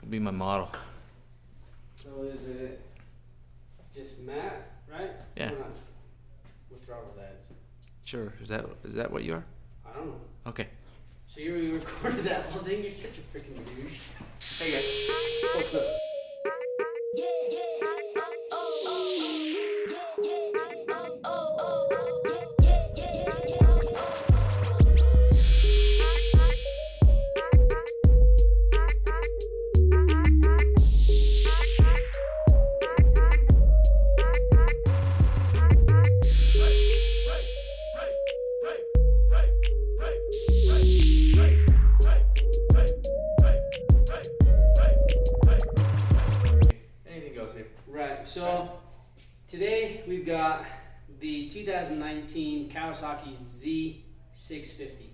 It'll be my model. So is it just Matt, right? Yeah. We're not with Throttle Dads. Sure. Is that what you are? I don't know. Okay. So you recorded that whole thing? You're such a freaking douche. Hey guys. What's up? Right, so today we've got the 2019 Kawasaki Z650.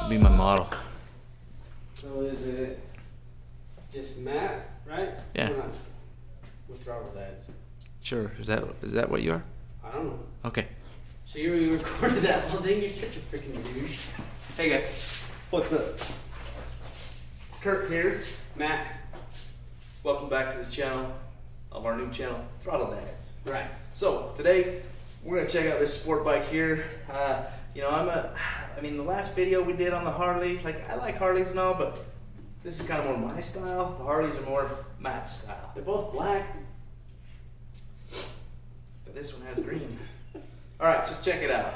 Be my model. So is it just Matt, right? Yeah. We're not with Throttle Dads. Sure. Is that what you are? I don't know. Okay. So you recorded that whole thing? You're such a freaking douche. Hey guys. What's up? Kurt here. Matt. Welcome back to the channel of our new channel, Throttle Dads. Right. So today we're gonna check out this sport bike here. You know, I mean, the last video we did on the Harley, like I like Harleys and all, but this is kind of more my style. The Harleys are more Matt's style. They're both black. But this one has green. All right, so check it out.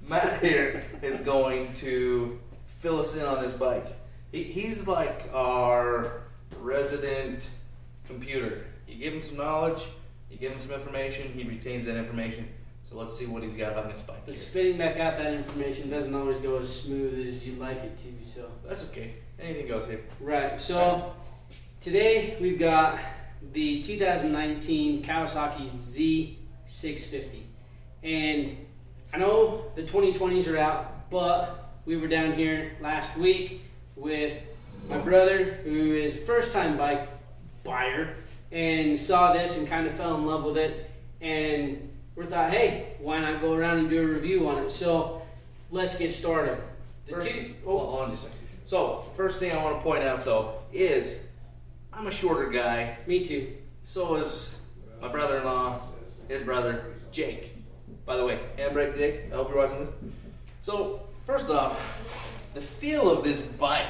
Matt here is going to fill us in on this bike. He's like our resident computer. You give him some knowledge, you give him some information, he retains that information. So let's see what he's got on this bike here. But spitting back out that information doesn't always go as smooth as you'd like it to, so. That's okay. Anything goes here. Right, so today we've got the 2019 Kawasaki Z650. And I know the 2020s are out, but we were down here last week with my brother, who is a first-time bike buyer, and saw this and kind of fell in love with it. And we thought, hey, why not go around and do a review on it? So let's get started. Hold on just a second. So first thing I want to point out though is I'm a shorter guy. Me too. So is my brother-in-law, his brother, Jake. By the way, handbrake, Jake. I hope you're watching this. So first off, the feel of this bike,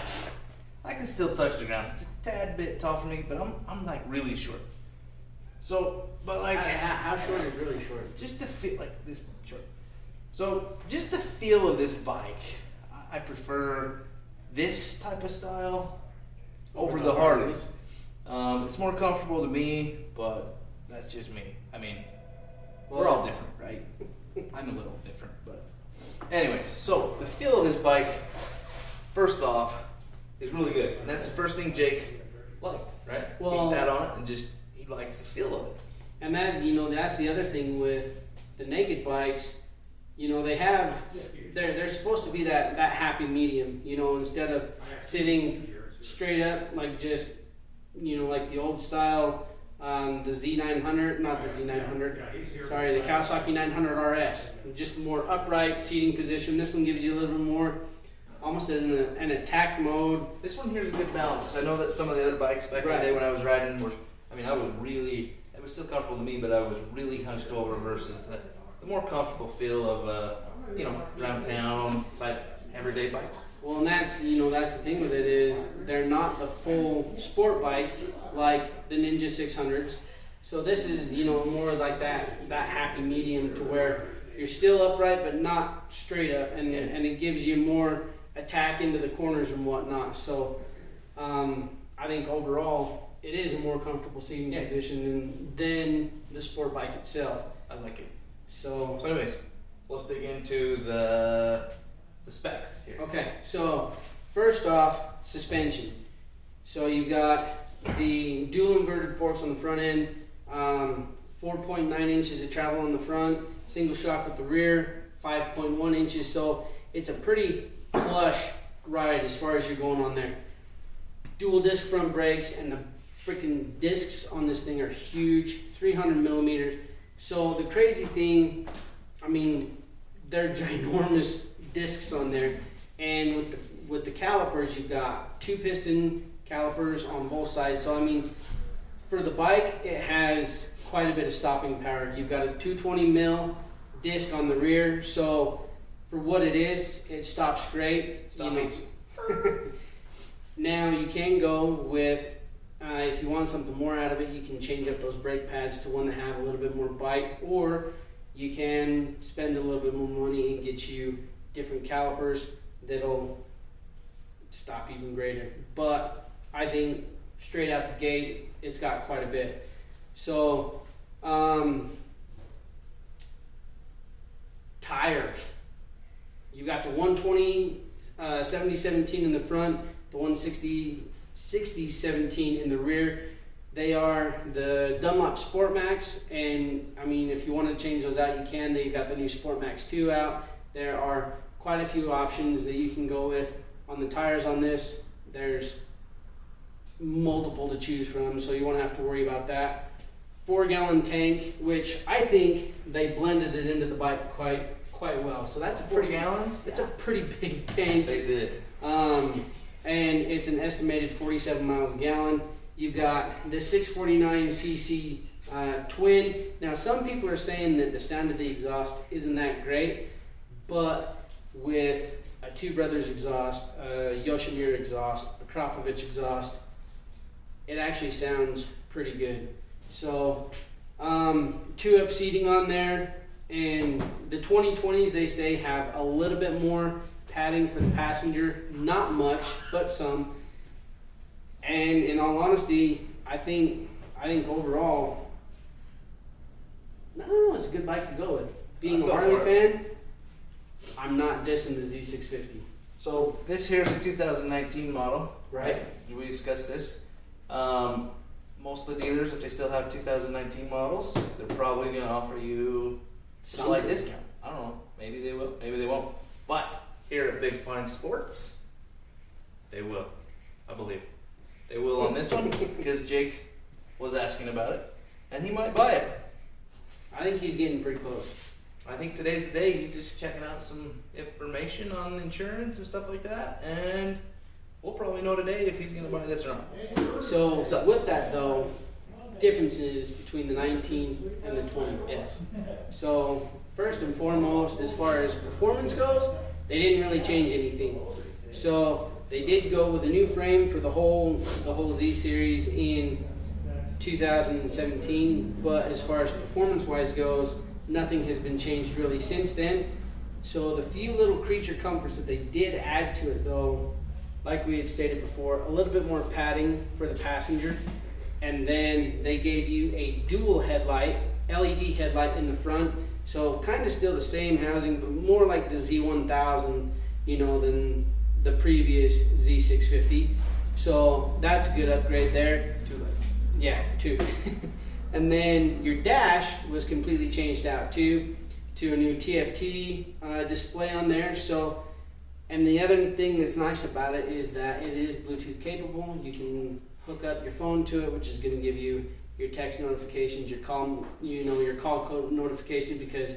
I can still touch the ground. It's a tad bit tall for me, but I'm like really short. So, but like, how short is really short? just the feel, like this short. So just the feel of this bike, I prefer this type of style over the Harleys. It's more comfortable to me, but that's just me. I mean, we're all different, right? I'm a little different, but anyways, so the feel of this bike, first off, is really good. And that's the first thing Jake liked, right? Well, he sat on it and just, he liked the feel of it. And that, you know, that's the other thing with the naked bikes. You know, they have, they're supposed to be that happy medium, you know, instead of sitting straight up like just, you know, like the old style, the Z900, not the Z900, sorry, the Kawasaki 900 RS, just more upright seating position. This one gives you a little bit more, almost an attack mode. This one here is a good balance. I know that some of the other bikes back in the day when I was riding were, I mean, I was really, it was still comfortable to me, but I was really hunched over versus the more comfortable feel of, you know, around town type everyday bike. Well, and that's, you know, that's the thing with it is they're not the full sport bike like the Ninja 600s. So this is, you know, more like that happy medium to where you're still upright but not straight up, and it gives you more attack into the corners and whatnot. So I think overall it is a more comfortable seating position than the sport bike itself. I like it. So anyways, let's dig into the specs here. Okay, so first off, suspension. So you've got the dual inverted forks on the front end, 4.9 inches of travel on the front, single shock with the rear, 5.1 inches. So it's a pretty plush ride as far as you're going on there. Dual disc front brakes, and the freaking discs on this thing are huge, 300 millimeters. So the crazy thing, I mean, they're ginormous discs on there, and with the calipers, you've got 2 piston calipers on both sides. So I mean, for the bike, it has quite a bit of stopping power. You've got a 220 mil disc on the rear, so for what it is, it stops great. Now you can go with, if you want something more out of it, you can change up those brake pads to one that have a little bit more bite, or you can spend a little bit more money and get you different calipers that'll stop even greater. But I think straight out the gate, it's got quite a bit. So tires, you got the 120 70-17 in the front, the 160 60-17 in the rear. They are the Dunlop Sport Max, and I mean, if you want to change those out, you can. They've got the new Sport Max 2 out. There are quite a few options that you can go with on the tires on this. There's multiple to choose from, so you won't have to worry about that. 4-gallon tank, which I think they blended it into the bike quite well. So that's a pretty 4 gallons. It's a pretty big tank. They did. And it's an estimated 47 miles a gallon. You've got the 649cc twin. Now, some people are saying that the sound of the exhaust isn't that great, but with a Two Brothers exhaust, a Yoshimura exhaust, a Krapovich exhaust, it actually sounds pretty good. So, 2-up seating on there, and the 2020s, they say, have a little bit more padding for the passenger. Not much, but some. And in all honesty, I think overall, I don't know, it's a good bike to go with. Being a Harley fan, I'm not dissing the Z650. So this here is a 2019 model, Right. We discussed this. Most of the dealers, if they still have 2019 models, they're probably going to offer you a slight discount. I don't know. Maybe they will. Maybe they won't. But here at Big Pine Sports, they will. I believe. They will on this one because Jake was asking about it, and he might buy it. I think he's getting pretty close. I think today's the day. He's just checking out some information on insurance and stuff like that, and we'll probably know today if he's going to buy this or not. So with that though, differences between the 19 and the 20. Yes. So first and foremost, as far as performance goes, they didn't really change anything. So they did go with a new frame for the whole Z series in 2017, but as far as performance-wise goes, nothing has been changed really since then. So the few little creature comforts that they did add to it though, like we had stated before, a little bit more padding for the passenger, and then they gave you a dual headlight, LED headlight in the front, so kind of still the same housing, but more like the Z1000, than the previous Z650. So that's a good upgrade there. 2 legs. Yeah, 2. And then your dash was completely changed out too, to a new TFT display on there. So, and the other thing that's nice about it is that it is Bluetooth capable. You can hook up your phone to it, which is going to give you your text notifications, your call, your call code notification, because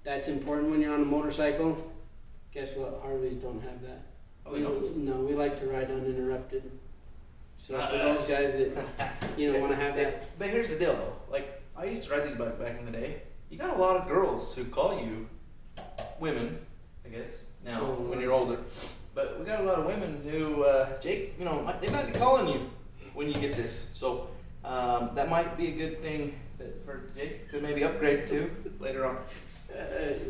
that's important when you're on a motorcycle. Guess what? Harleys don't have that. Oh, we don't? No, we like to ride uninterrupted. So for those guys that want to have that. But here's the deal, though. Like, I used to ride these bikes back in the day. You got a lot of girls who call you women, I guess, now when you're older. But we got a lot of women who, Jake, they might be calling you when you get this. So That might be a good thing for Jake to maybe upgrade to later on.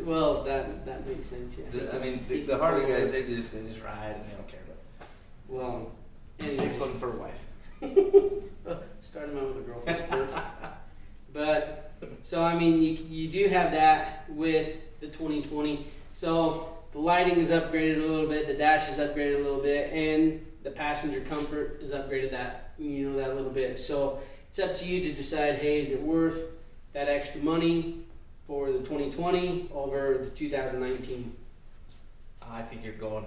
Well, that makes sense. Yeah. I mean, the Harley guys, they just ride and they don't care about it. Well, Jake's anyways. looking for a wife. Start him out with a girlfriend first. But so I mean, you do have that with the 2020. So the lighting is upgraded a little bit, the dash is upgraded a little bit, and the passenger comfort is upgraded that little bit. So it's up to you to decide. Hey, is it worth that extra money for the 2020 over the 2019? I think you're going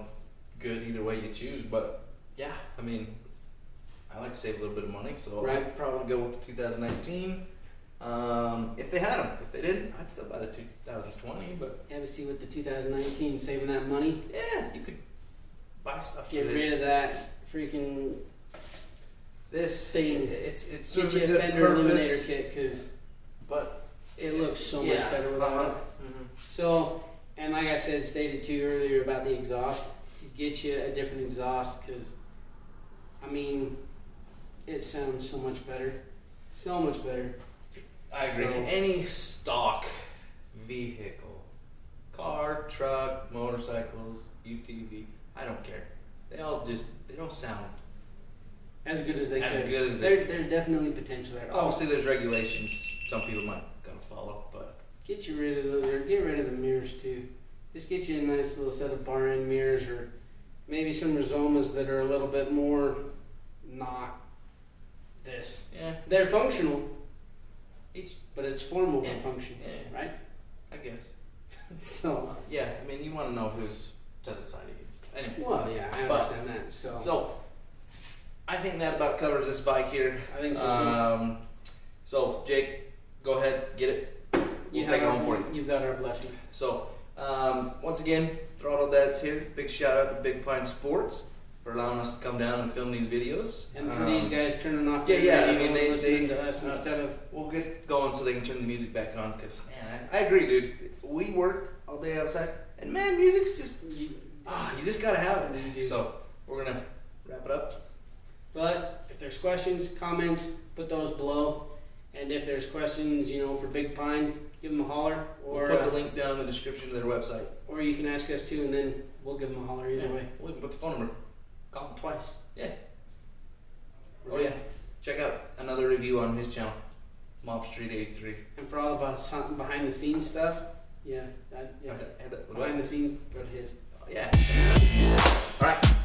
good either way you choose, but yeah, I mean, I like to save a little bit of money, so Right. I'd probably go with the 2019. If they had them, if they didn't, I'd still buy the 2020. But Yeah, but see, with the 2019, saving that money, yeah, you could buy stuff get for rid this. of that freaking This thing. it's Get serves you a a good Fender purpose, Eliminator kit because but it looks so yeah, much better without it. mhm. So, and like I stated to you earlier about the exhaust, get you a different exhaust because, I mean, it sounds so much better. So much better. I agree. So- Any stock vehicle, car, truck, motorcycles, UTV, I don't care. They don't sound. As good as they As could. good as they could. There's definitely potential there. Obviously, there's regulations some people might gotta follow, but Get rid of the mirrors too. Just get you a nice little set of bar end mirrors, or maybe some Rizomas that are a little bit more not this. yeah, They're functional, each but it's form over Yeah. function, Yeah. right? I guess. So, Yeah, I mean, you want to know who's to the side against. Anyways, well, yeah, I But- understand that. so I think that about covers this bike here. I think so too. So Jake, go ahead, get it. We'll take it home for you. You've got our blessing. So, once again, Throttle Dad's here. Big shout out to Big Pine Sports for allowing us to come down and film these videos. And for these guys turning off yeah, their yeah, I radio mean, and listening they- to us instead of We'll get going so they can turn the music back on. Cause man, I agree, dude. We work all day outside, and man, music's just you. you just gotta have You it. do. So we're gonna wrap it up. But if there's questions, comments, put those below. And if there's questions, for Big Pine, give them a holler, or We'll put the link down in the description of their website. or you can ask us too, and then we'll give them a holler either way. We can put the phone number. Call them twice. Yeah. Oh yeah. Check out another review on his channel, Mob Street 83. And for all about something behind the scenes stuff, yeah, What? behind the scenes, go to his. Yeah. All right.